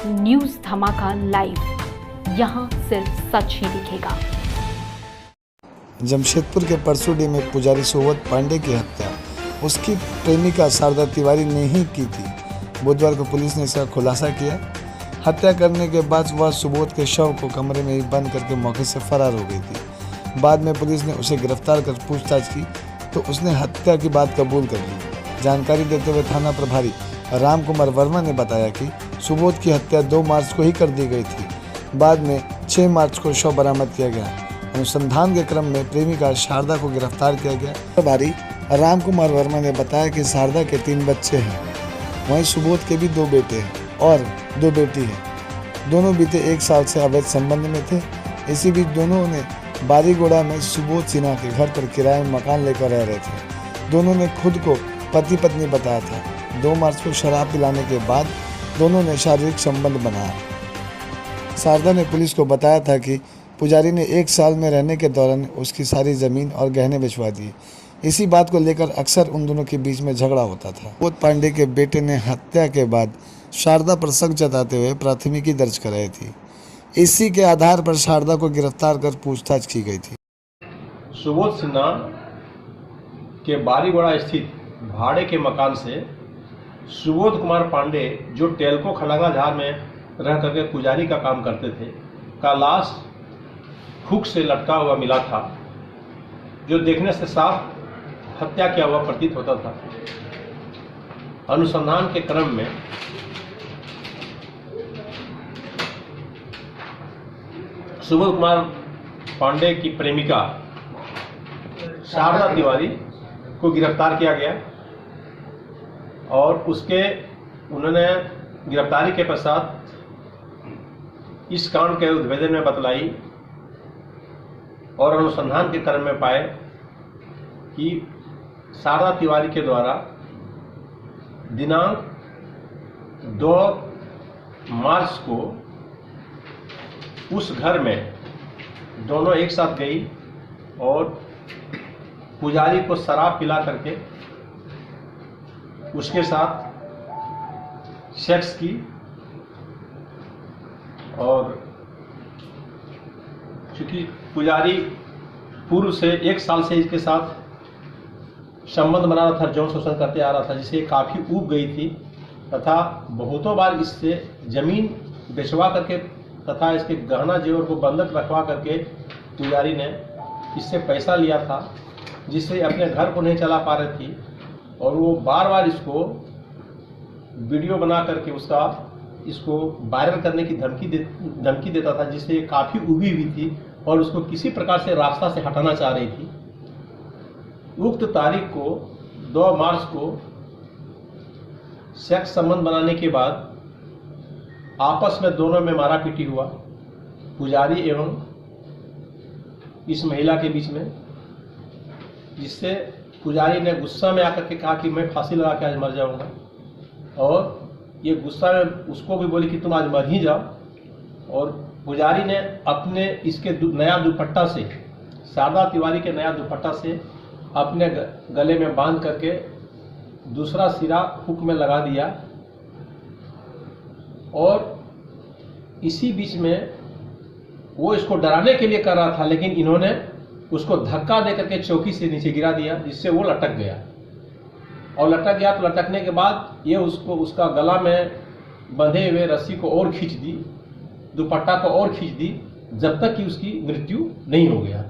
News धमाका live, यहाँ सिर्फ सच ही दिखेगा। जमशेदपुर के परसुडी में पुजारी सुबोध पांडे की हत्या उसकी प्रेमिका शारदा तिवारी ने ही की थी। बुधवार को पुलिस ने इसका खुलासा किया। हत्या करने के बाद वह सुबोध के शव को कमरे में ही बंद करके मौके से फरार हो गई थी। बाद में पुलिस ने उसे गिरफ्तार कर पूछताछ की तो उसने हत्या की बात कबूल कर ली। जानकारी देते हुए थाना प्रभारी राम कुमार वर्मा ने बताया कि सुबोध की हत्या 2 मार्च को ही कर दी गई थी। बाद में 6 मार्च को शव बरामद किया गया। अनुसंधान के क्रम में प्रेमिका शारदा को गिरफ्तार किया गया। प्रभारी राम कुमार वर्मा ने बताया कि शारदा के 3 बच्चे हैं, वहीं सुबोध के भी 2 बेटे हैं और 2 बेटी हैं। दोनों बीते 1 साल से अवैध संबंध में थे। इसी बीच दोनों ने बारीगोड़ा में सुबोध सिन्हा के घर पर किराए में मकान लेकर रह रहे थे। दोनों ने खुद को पति पत्नी बताया था। 2 मार्च को शराब पिलाने के बाद दोनों ने शारीरिक संबंध बनाया। शारदा ने पुलिस को बताया था कि पुजारी ने 1 साल में रहने के दौरान उसकी सारी ज़मीन और गहने भिजवा दिए। इसी बात को लेकर अक्सर उन दोनों के बीच में झगड़ा होता था। सुबोध पांडे के बेटे ने हत्या के बाद शारदा पर शक जताते हुए प्राथमिकी दर्ज कराई थी। इसी के आधार पर शारदा को गिरफ्तार कर पूछताछ की गई थी। सुबोध सिन्हा के बारीगोड़ा स्थित भाड़े के मकान से सुबोध कुमार पांडे, जो टेल्को खलंगा झार में रह करके पुजारी का काम करते थे, का लाश हुक से लटका हुआ मिला था, जो देखने से साफ हत्या किया हुआ प्रतीत होता था। अनुसंधान के क्रम में सुबोध कुमार पांडे की प्रेमिका शारदा तिवारी को गिरफ्तार किया गया और उन्होंने गिरफ्तारी के पश्चात इस कांड के उद्भेदन में बतलाई और अनुसंधान के क्रम में पाए कि शारदा तिवारी के द्वारा दिनांक 2 मार्च को उस घर में दोनों एक साथ गई और पुजारी को शराब पिला करके उसके साथ सेक्स की और चूंकि पुजारी पूर्व से 1 साल से इसके साथ संबंध बना रहा था, यौन शोषण करते आ रहा था, जिससे काफ़ी ऊब गई थी तथा बहुतों बार इससे जमीन बेचवा करके तथा इसके गहना जेवर को बंधक रखवा करके पुजारी ने इससे पैसा लिया था, जिससे अपने घर को नहीं चला पा रही थी और वो बार बार इसको वीडियो बना करके इसको वायरल करने की धमकी देता था, जिससे ये काफ़ी उबी हुई थी और उसको किसी प्रकार से रास्ता से हटाना चाह रही थी। उक्त तारीख को 2 मार्च को सेक्स संबंध बनाने के बाद आपस में दोनों में मारापीटी हुआ, पुजारी एवं इस महिला के बीच में, जिससे पुजारी ने गुस्सा में आकर के कहा कि मैं फांसी लगा के आज मर जाऊंगा और ये गुस्सा में उसको भी बोली कि तुम आज मर ही जाओ। और पुजारी ने अपने इसके नया दुपट्टा से, शारदा तिवारी के नया दुपट्टा से अपने गले में बांध करके दूसरा सिरा हुक में लगा दिया और इसी बीच में वो इसको डराने के लिए कर रहा था, लेकिन इन्होंने उसको धक्का दे करके चौकी से नीचे गिरा दिया, जिससे वो लटक गया और लटक गया। तो लटकने के बाद ये उसका गला में बंधे हुए रस्सी को और खींच दी, दुपट्टा को और खींच दी, जब तक कि उसकी मृत्यु नहीं हो गया।